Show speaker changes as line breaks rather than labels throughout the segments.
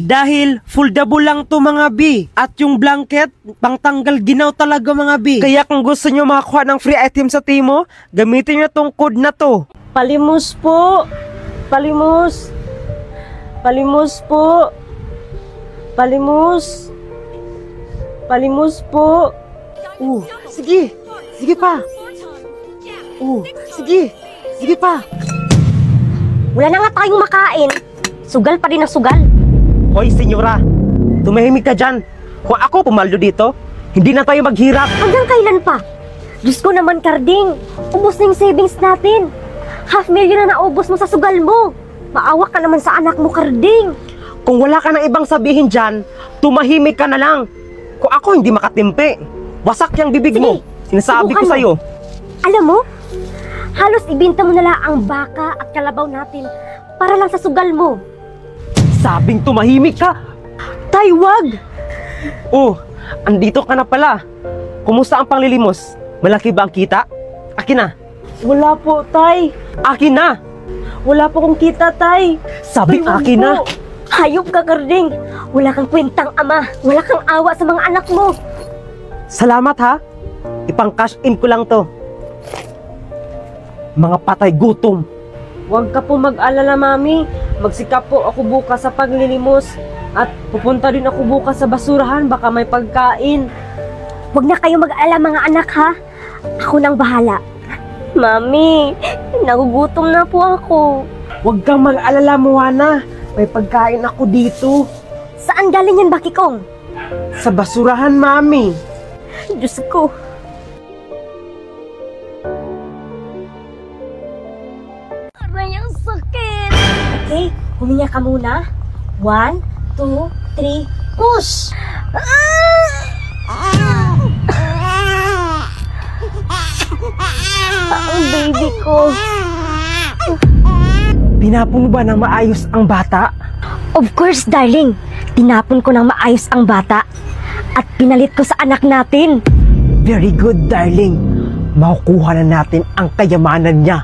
Dahil foldable lang to mga B. At yung blanket, pangtanggal ginaw talaga mga B. Kaya kung gusto nyo makakuha ng free item sa Timo, gamitin nyo tong code na to.
Palimos po. Palimos. Palimos po. Palimos. Palimos po.
Sige. Sige pa. Sige. Sige pa.
Wala na nga tayong makain. Sugal pa rin ang sugal.
Hoy, senyora. Tumahimik ka dyan. Kung ako pumaldo dito, hindi na tayo maghirap.
Hanggang kailan pa? Diyos ko naman, Karding. Ubus na yung savings natin. 500,000 na naubos mo sa sugal mo. Maawa ka naman sa anak mo, Karding.
Kung wala ka ng ibang sabihin dyan, tumahimik ka na lang. Kung ako hindi makatimpi, wasak yung bibig mo. Sinasabi ko
subukan mo.
sa'yo.
Alam mo, halos ibinta mo na lang ang baka at kalabaw natin para lang sa sugal mo.
Sabing tumahimik ka.
Tay, wag!
Andito ka na pala. Kumusta ang panglilimos? Malaki ba ang kita? Akin na.
Wala po, Tay.
Akin na.
Wala po kong kita, Tay.
Sabi
Tay, wag
akin na.
po. Hayop ka, Karding. Wala kang kwentang ama. Wala kang awa sa mga anak mo.
Salamat ha. Ipang-cash in ko lang to. Mga patay gutom.
Huwag ka po mag-alala, Mami. Magsikap po ako bukas sa paglilimos. At pupunta din ako bukas sa basurahan. Baka may pagkain. Huwag na kayo mag-alala, mga anak, ha? Ako nang bahala. Mami, nagugutom na po ako.
Huwag kang mag-alala, Moana. May pagkain ako dito.
Saan galing yan, Bakikong?
Sa basurahan, Mami.
Diyos ko. Aray, ang sakit. Okay, huminga ka muna. 1, 2, 3, push! Ang baby ko.
Pinapon mo ba ng maayos ang bata?
Of course, darling. Tinapon ko ng maayos ang bata. At pinalit ko sa anak natin.
Very good, darling. Makukuha na natin ang kayamanan niya.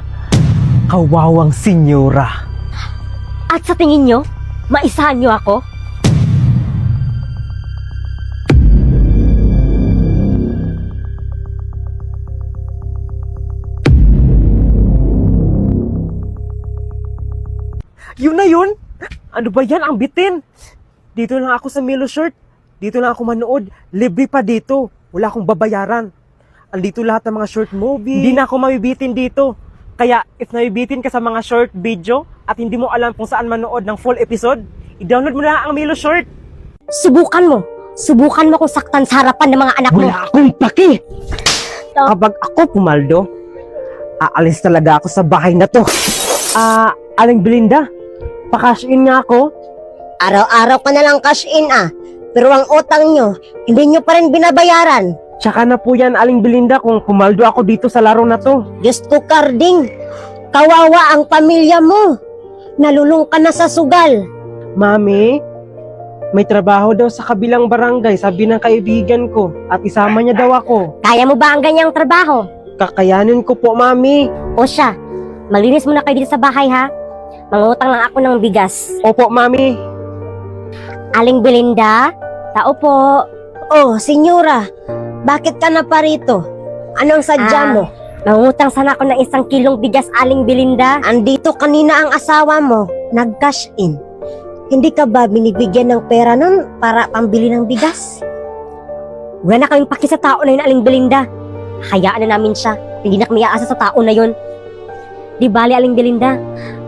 Kawawang senyora.
At sa tingin nyo, maisahan nyo ako?
Yun na yun? Ano ba yan? Ang bitin. Dito lang ako sa Milo Shirt. Dito lang ako manood. Libre pa dito. Wala akong babayaran. Andito lahat ng mga short movie. Hindi na ako mabibitin dito. Kaya if nabibitin ka sa mga short video at hindi mo alam kung saan manood ng full episode, i-download mo na ang Milo Shirt.
Subukan mo. Subukan mo kung saktan sa harapan ng mga anak mo.
Wala akong paki. Kapag ako pumaldo, aalis talaga ako sa bahay na to. Aling Belinda, pa-cash in nga ako.
Araw-araw ka na lang cash in pero ang utang nyo, hindi nyo pa rin binabayaran.
Tsaka na po yan, Aling Belinda, kung pumaldo ako dito sa laro na to.
Diyos ko, Karding, kawawa ang pamilya mo. Nalulung ka na sa sugal.
Mami, may trabaho daw sa kabilang barangay, sabi ng kaibigan ko, at isama niya daw ako.
Kaya mo ba ang ganyang trabaho?
Kakayanin ko po, Mami.
O siya, maglinis muna kayo dito sa bahay, ha? Mangutang lang ako ng bigas.
Opo, Mami.
Aling Belinda, tao po.
Oh, senyora, bakit ka na pa rito? Anong sadya mo?
Mangutang sana ako ng 1 kilong bigas, Aling Belinda.
Andito kanina ang asawa mo, nag-cash in. Hindi ka ba binibigyan ng pera nun para pambili ng bigas?
Wala na kaming paki sa tao na yun, Aling Belinda. Hayaan na namin siya. Hindi na kami aasa sa tao na yun. Di bali, Aling Belinda.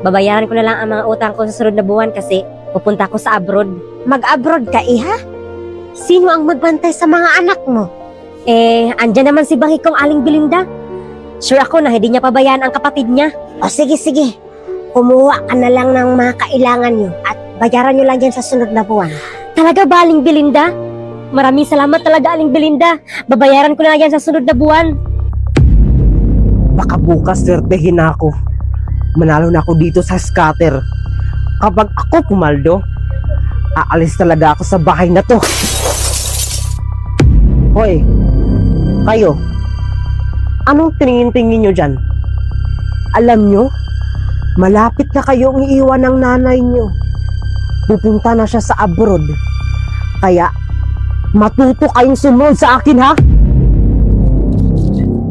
Babayaran ko na lang ang mga utang ko sa sunod na buwan kasi pupunta ko sa abroad.
Mag-abroad ka, iha? Sino ang magbantay sa mga anak mo?
Andyan naman si Bakikong, Aling Belinda. Sure ako na hindi niya pabayaan ang kapatid niya.
O sige. Kumuha ka na lang ng mga kailangan nyo at bayaran nyo lang dyan sa sunod na buwan.
Talaga ba, Aling Belinda? Maraming salamat talaga, Aling Belinda. Babayaran ko na yan sa sunod na buwan.
Baka bukas swertehin na ako. Manalo na ako dito sa scatter. Kapag ako pumaldo, aalis talaga ako sa bahay na to. Hoy, kayo, anong tingin-tingin nyo dyan? Alam nyo, malapit na kayong iiwan ng nanay nyo. pupunta na siya sa abroad. Kaya, matuto kayong sumunod sa akin, ha?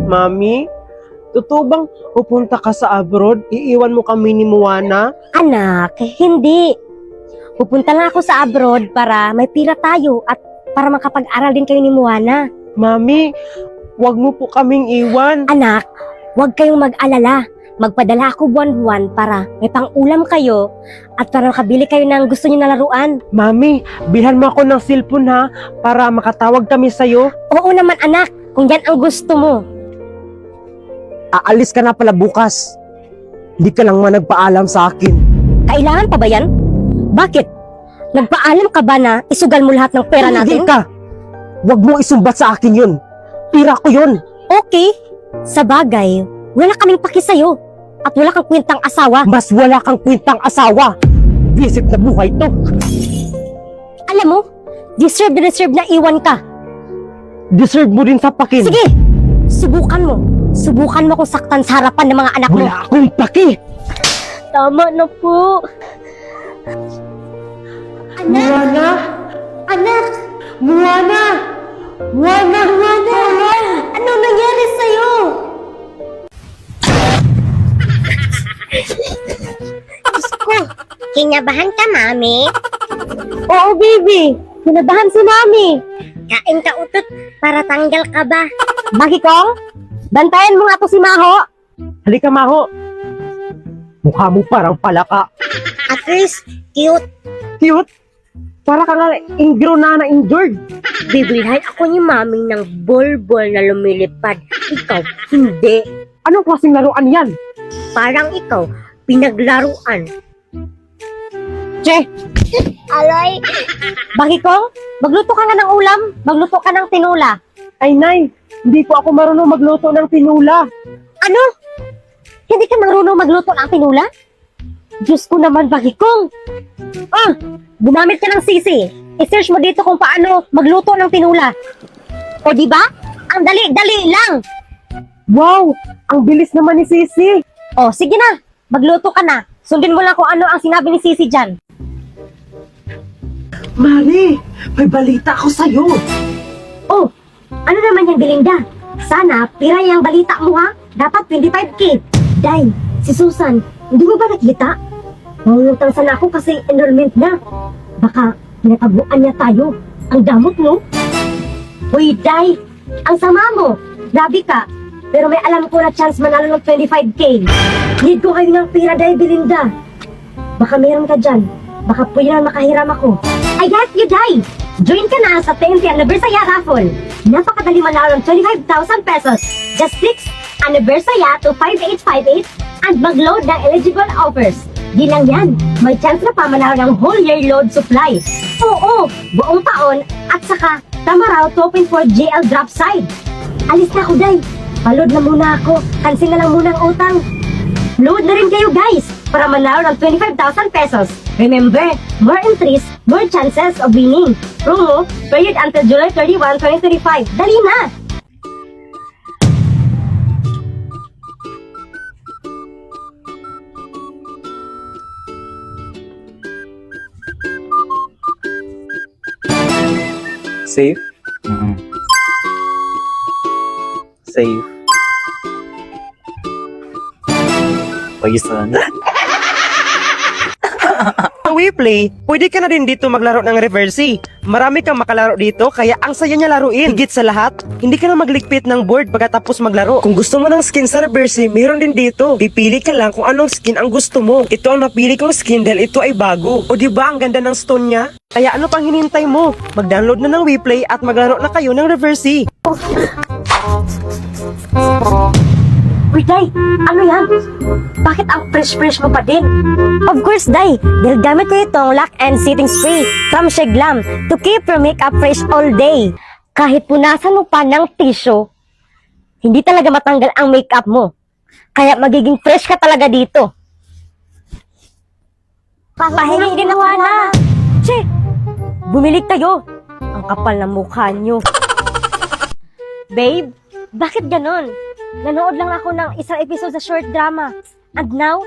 Mami, totoo bang pupunta ka sa abroad? Iiwan mo kami ni Moana?
Anak, hindi. Pupunta lang ako sa abroad para may pira tayo at para makapag-aral din kayo ni Moana.
Mami, wag mo po kaming iwan.
Anak, huwag kayong mag-alala. Magpadala ako buwan-buwan para may pang-ulam kayo at para makabili kayo ng gusto niyo na laruan.
Mami, bilhan mo ako ng cellphone, ha? Para makatawag kami sa'yo.
Oo naman anak, kung yan ang gusto mo.
Aalis ka na pala bukas. Hindi ka lang nagpaalam sa akin.
Kailangan pa ba yan? Bakit? Nagpaalam ka ba na isugal mo lahat ng pera
Tumigil
natin?
ka! Huwag mo isumbat sa akin yun. Pira ko yun.
Okay. Sa bagay, wala kaming paki sa'yo. At wala kang kwentang asawa.
Mas wala kang kwentang asawa. Visit na buhay to.
Alam mo, deserve na iwan ka.
Deserve mo din sa pakin.
Sige, subukan mo. Subukan mo kung saktan sa harapan ng mga anak mo.
Wala akong paki.
Tama na po.
Moana!
Anak!
Moana! Moana!
Wala! Ano nangyari sa'yo? Kinabahan ka, Mami? Oo, baby. Kinabahan si Mami. Kain ka utot para tanggal ka ba? Bagi Kong, bantayan mo nga to si Maho.
Halika, Maho. Mukha mo parang palaka.
At least, cute.
Cute. Para ka nga injured.
Bibilhan ako ni Mami ng bol-bol na lumilipad. Ikaw, hindi.
Anong klaseng laruan yan?
Parang ikaw, pinaglaruan.
Che! Alay! Bagi Kong, magluto ka nga ng ulam. Magluto ka ng tinula.
Ay, Nay. Hindi po ako marunong magluto ng tinula.
Ano? Hindi ka marunong magluto ng tinula? Diyos ko naman, Bagi Kong. Gumamit ka ng sisi. I-search mo dito kung paano magluto ng tinula. O di ba? Ang dali-dali lang.
Wow! Ang bilis naman ni Sisi.
O, sige na. Magluto ka na. Sundin mo lang kung ano ang sinabi ni Sisi dyan.
Mari, may balita ako sa'yo.
Oh, ano naman yan, Belinda? Sana, pira yung balita mo ha? Dapat 25K. Day, si Susan, hindi mo ba nakita? Mangungutang sana ako kasi enrollment na. Baka pinatabuan niya tayo. Ang damot, no? Uy, Day, ang sama mo. Grabe ka. Pero may alam ko na chance manalo ng 25K. Need ko kayo ng pira, Day, Belinda. Baka meron ka dyan. Baka pwede na makahiram ako. I got you, Day! Join ka na sa 10th Anniversary Raffle. Napakadali manalo ng 25,000 pesos. Just text Anniversary to 5858 and mag-load ng eligible offers. Di lang yan, may chance na pa manalo ng whole year load supply. Oo, buong taon at saka tama raw to open for JL drop side. Alis na ako, Day. Palod na muna ako. Cancel na lang muna ang utang. Load na rin kayo, guys, para manalo ng 25,000 pesos. Remember, more entries, more chances of winning. Promo, period until July 31, 2025. Dali na!
Safe? Safe. Paisan.
Sa WePlay, pwede ka na din dito maglaro ng Reversi. Marami kang makalaro dito, kaya ang saya niya laruin. Higit sa lahat, hindi ka na magligpit ng board pagkatapos maglaro. Kung gusto mo ng skin sa Reversi, meron din dito. Pipili ka lang kung anong skin ang gusto mo. Ito ang napili kong skin dahil ito ay bago. O diba ang ganda ng stone niya? Kaya ano pang hinintay mo? Mag-download na ng WePlay at maglaro na kayo ng Reversi.
Uy, Day, ano yan? Bakit ang fresh-fresh mo pa din? Of course, Day. Dahil gamit ko itong lock and setting spray from Shea Glam to keep your makeup fresh all day. Kahit punasan mo pa ng tissue, hindi talaga matanggal ang makeup mo. Kaya magiging fresh ka talaga dito. Pahingi din ako, Ana. Che, bumili kayo. Ang kapal ng mukha nyo. Babe, bakit ganon? Nanood lang ako ng isang episode sa short drama. And now,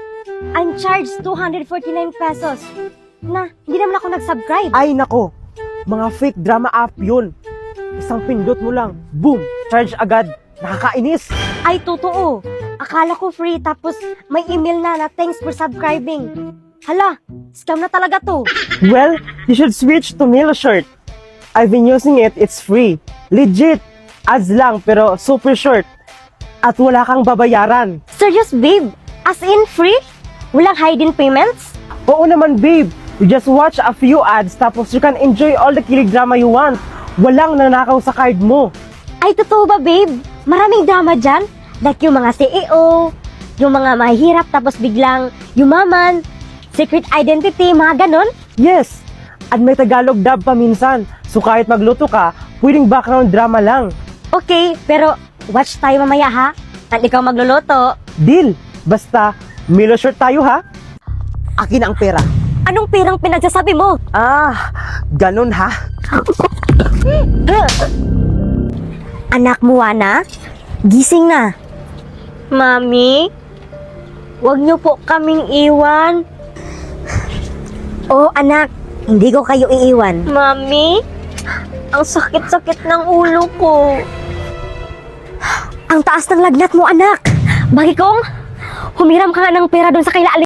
I'm charged 249 pesos. Na, hindi naman ako nag-subscribe.
Ay nako, mga fake drama app yun. Isang pindot mo lang, boom, charge agad. Nakakainis.
Ay, totoo. Akala ko free tapos may email na thanks for subscribing. Hala, scam na talaga to.
Well, you should switch to MiloShirt. I've been using it, it's free. Legit. Ads lang pero super short. At wala kang babayaran.
Serious, babe? As in free? Walang hidden payments?
Oo naman babe, you just watch a few ads tapos you can enjoy all the kilig drama you want. Walang nanakaw sa card mo.
Ay, totoo ba, babe? Maraming drama dyan? Like yung mga CEO, yung mga mahihirap tapos biglang yumaman, secret identity, mga ganon?
Yes, at may Tagalog dub pa minsan. So kahit magluto ka, pwedeng background drama lang.
Okay, pero watch tayo mamaya ha? At ikaw magluluto.
Deal! Basta, MiloShirt tayo ha? Akin ang pera.
Anong perang pinagsasabi mo?
Ah, ganun ha?
Anak mo, Ana? Gising na.
Mami, wag niyo po kaming iwan.
Oo, anak. Hindi ko kayo iiwan.
Mami, ang sakit-sakit ng ulo ko.
Ang taas ng lagnat mo, anak. Bakit kong humiram ka nga ng pera doon sa kaila